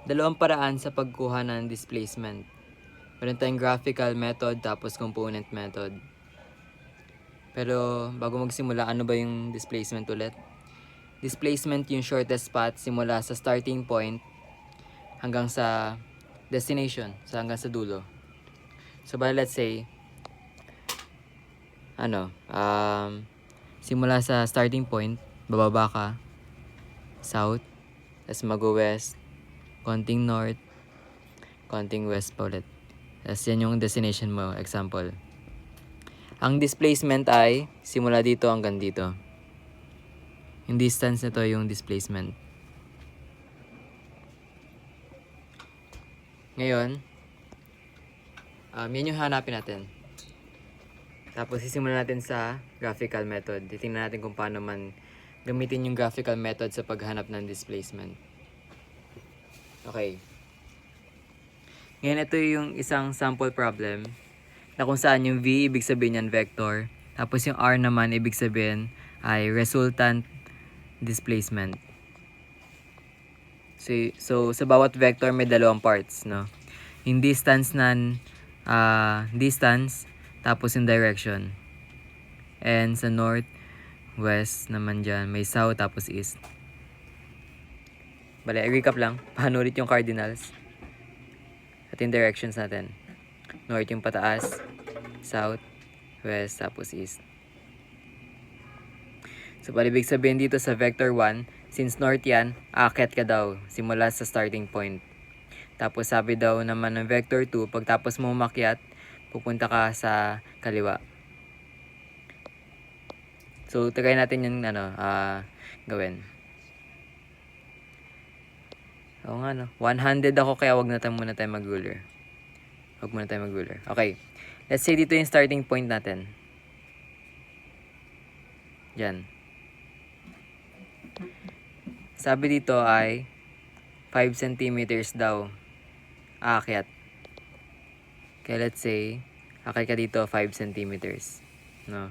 dalawang paraan sa pagkuha ng displacement. Meron tayong graphical method tapos component method. Pero bago magsimula, ano ba yung displacement ulit? Displacement yung shortest path simula sa starting point hanggang sa destination, hanggang sa dulo. So let's say, simula sa starting point, bababa ka, south, tapos mag-west, konting north, konting west pa ulit. Tapos yan yung destination mo, example. Ang displacement ay simula dito hanggang dito. Yung distance nito yung displacement. Ngayon, yan yung hanapin natin. Tapos sisimulan natin sa graphical method. Titingnan natin kung paano man gamitin yung graphical method sa paghanap ng displacement. Okay. Ngayon ito yung isang sample problem na kung saan yung V ibig sabihin yan vector, tapos yung R naman ibig sabihin ay resultant displacement. So sa bawat vector may dalawang parts, no? Yung distance distance, tapos yung direction. And sa north, west naman dyan, may south tapos east. Bale, i-recap lang. Paano ulit yung cardinals? At yung directions natin. North yung pataas, south, west, tapos east. So, ibig sabihin dito sa vector 1, since north yan, aakyat ka daw simula sa starting point. Tapos sabi daw naman ng vector 2, pagtapos mo umakyat, pupunta ka sa kaliwa. So, try natin yung gawin. Oo nga, no? 100 ako, kaya wag na tayo muna tayo mag-ruler. Wag muna tayo mag-ruler. Okay. Let's say dito yung starting point natin. Yan. Sabi dito ay 5 centimeters daw aakyat. Okay, let's say, akyat ka dito 5 centimeters. No?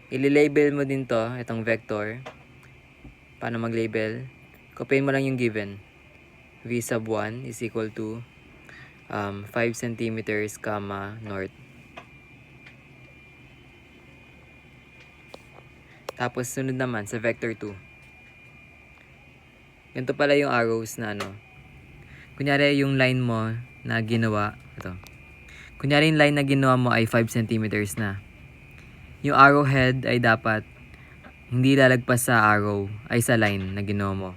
Ili-label mo din to, itong vector. Paano mag-label? Copyin mo lang yung given. V sub 1 is equal to 5 centimeters, north. Tapos sunod naman sa vector 2. Ganito pala yung arrows na Kunyari yung line mo na ginawa, Kunyari yung line na ginawa mo ay 5 centimeters na. Yung arrowhead ay dapat hindi lalagpas sa arrow, ay sa line na ginawa mo.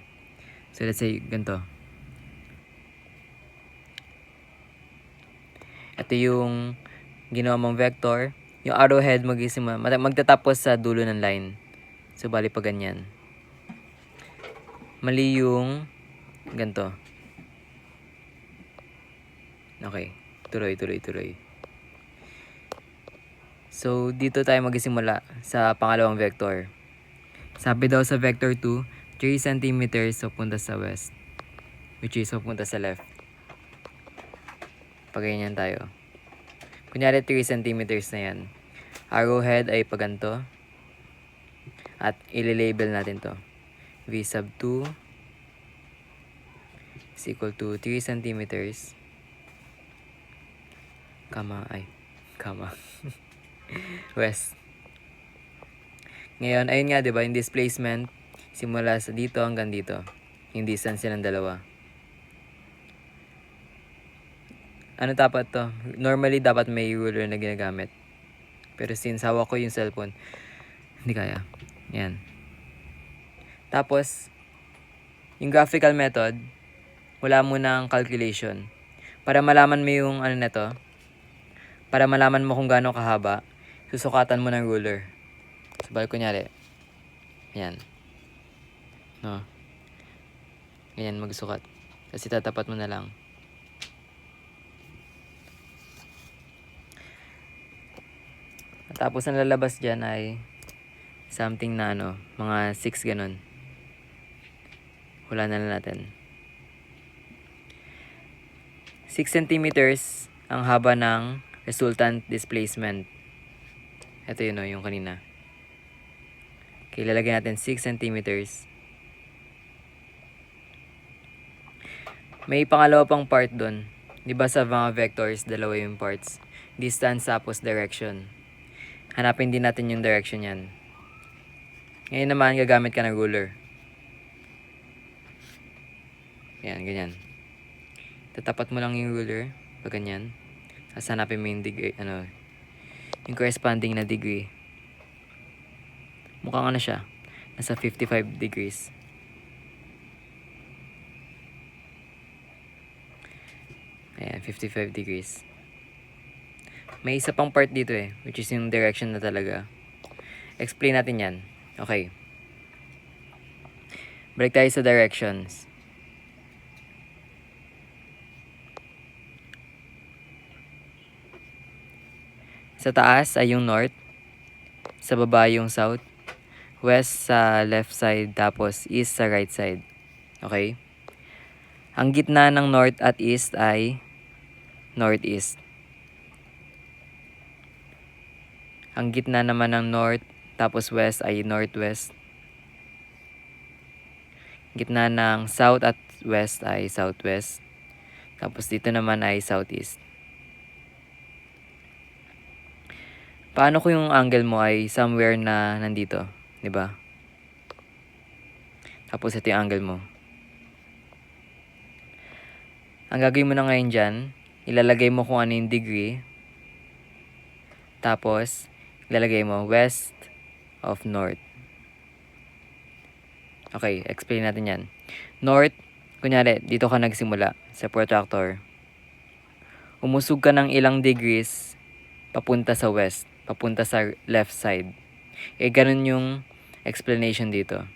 So let's say ganito. Ito yung ginawa mong vector. Yung arrowhead magtatapos sa dulo ng line. So bali pa ganyan. Mali yung ganito. Okay. Tuloy. So dito tayo magsisimula sa pangalawang vector. Sabi daw sa vector 2, 3 centimeters papunta sa west. Which is papunta sa left. Pagganyan tayo. Kunyari 3 centimeters na yan. Arrowhead ay paganto. At ililabel natin to. V sub 2 is equal to 3 centimeters. West. Ngayon, ayun nga, diba, yung displacement, simula sa dito hanggang dito. Yung distance ng dalawa. Ano dapat to? Normally, dapat may ruler na ginagamit. Pero since hawak ko yung cellphone, hindi kaya. Yan. Tapos, yung graphical method, wala mo ng calculation. Para malaman mo yung para malaman mo kung gaano kahaba, susukatan mo ng ruler. So, kunyari, ayan. No. Ganyan magsukat. Kasi tatapat mo na lang. Tapos ang lalabas dyan ay something na mga 6 ganun. Hula na lang natin. 6 centimeters ang haba ng resultant displacement. Ito yun yung kanina. Okay, lalagyan natin 6 centimeters. May pangalawa pang part doon. Di ba sa mga vectors, dalawa yung parts. Distance tapos direction. Hanapin din natin yung direction yan. Ngayon naman, gagamit ka ng ruler. Ayan, ganyan. Tatapat mo lang yung ruler. Pag ganyan. Tapos hanapin mo yung degree, yung corresponding na degree. Mukhang siya. Nasa 55 degrees. Ayan, 55 degrees. May isa pang part dito which is yung direction na talaga. Explain natin yan. Okay. Balik tayo sa directions. Sa taas ay yung north. Sa baba yung south. West sa left side, tapos east sa right side. Okay? Ang gitna ng north at east ay northeast. Ang gitna naman ng north tapos west ay northwest. Gitna ng south at west ay southwest. Tapos dito naman ay southeast. Paano kung yung angle mo ay somewhere na nandito, 'di ba? Tapos ito yung angle mo. Ang gagawin mo na ngayon dyan, ilalagay mo kung ano yung degree. Tapos, ilalagay mo west of north. Okay, explain natin yan. North, kunyari, dito ka nagsimula sa protractor. Umusog ka ng ilang degrees papunta sa west, papunta sa left side. Ganun yung explanation dito.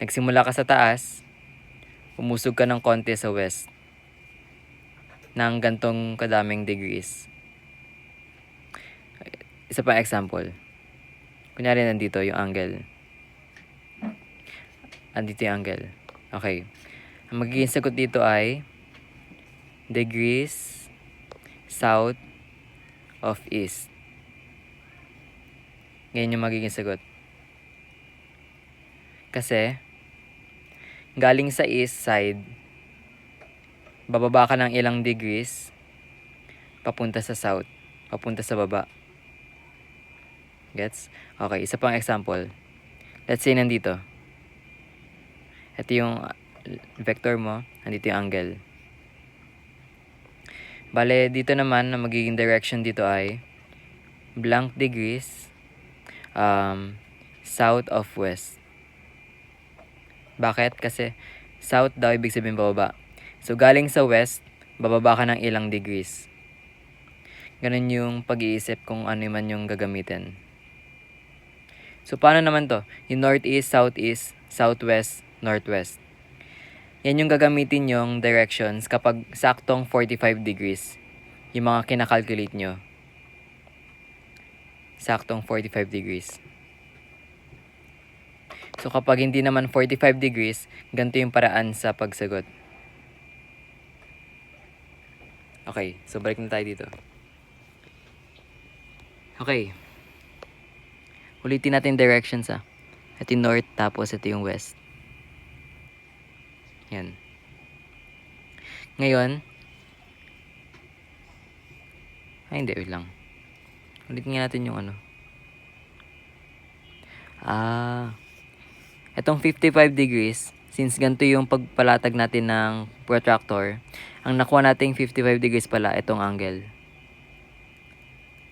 Nagsimula ka sa taas, umusog ka ng konti sa west ng gantong kadaming degrees. Isa pa example. Kunyari nandito yung angle. Andito yung angle. Okay. Ang magiging sagot dito ay degrees south of east. Ngayon yung magiging sagot. Kasi, galing sa east side, bababa ka ng ilang degrees, papunta sa south, papunta sa baba. Gets? Okay, isa pang example. Let's say nandito. Ito yung vector mo, nandito yung angle. Bale, dito naman, na magiging direction dito ay blank degrees south of west. Bakit? Kasi south daw ibig sabihin bababa. So, galing sa west, bababa ka ng ilang degrees. Ganun yung pag-iisip kung ano man yung gagamitin. So, paano naman to? Yung northeast, southeast, southwest, northwest. Yan yung gagamitin yung directions kapag saktong 45 degrees. Yung mga kinakalculate nyo. Saktong 45 degrees. So, kapag hindi naman 45 degrees, ganito yung paraan sa pagsagot. Okay, so balik na tayo dito. Okay. Ulitin natin directions Ito yung north, tapos ito yung west. Yan. Ngayon, hindi, wait lang. Ulitin nga natin yung Itong 55 degrees, since ganito yung pagpalatag natin ng protractor, ang nakuha nating 55 degrees pala, itong angle.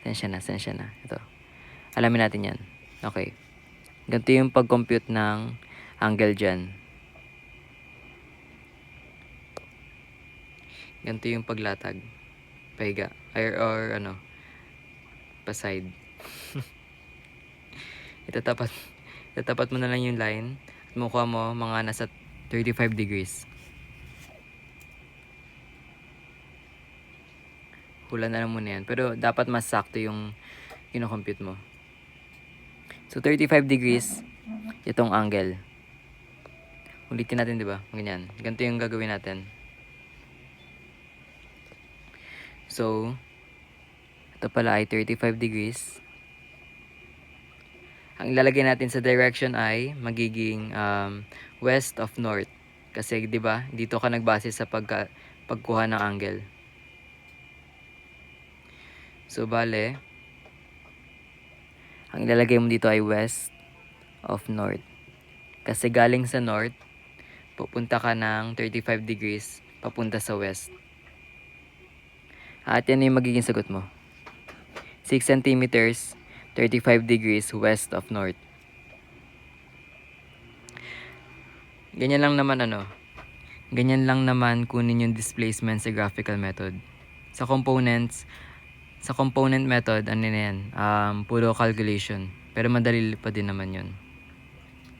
Sensya na. Ito. Alamin natin yan. Okay. Ganito yung pag-compute ng angle dyan. Ganito yung paglatag. Pahiga. Or paside. Itatapat mo na lang yung line. At makuha mo mga nasa 35 degrees. Hula na lang muna yan. Pero dapat mas sakto yung kino-compute mo. So, 35 degrees, itong angle. Ulitin natin, di ba? Ganyan. Ganito yung gagawin natin. So, ito pala ay 35 degrees. Ang ilalagay natin sa direction ay magiging west of north. Kasi 'di ba, dito ka nagbase sa pagkuha ng angle. So bale, ang ilalagay mo dito ay west of north. Kasi galing sa north, pupunta ka ng 35 degrees papunta sa west. At yan yung magiging sagot mo. 6 centimeters, 35 degrees west of north. Ganyan lang naman kunin yung displacement sa graphical method. Sa component method, ano na yan, puro calculation. Pero madali pa din naman yun.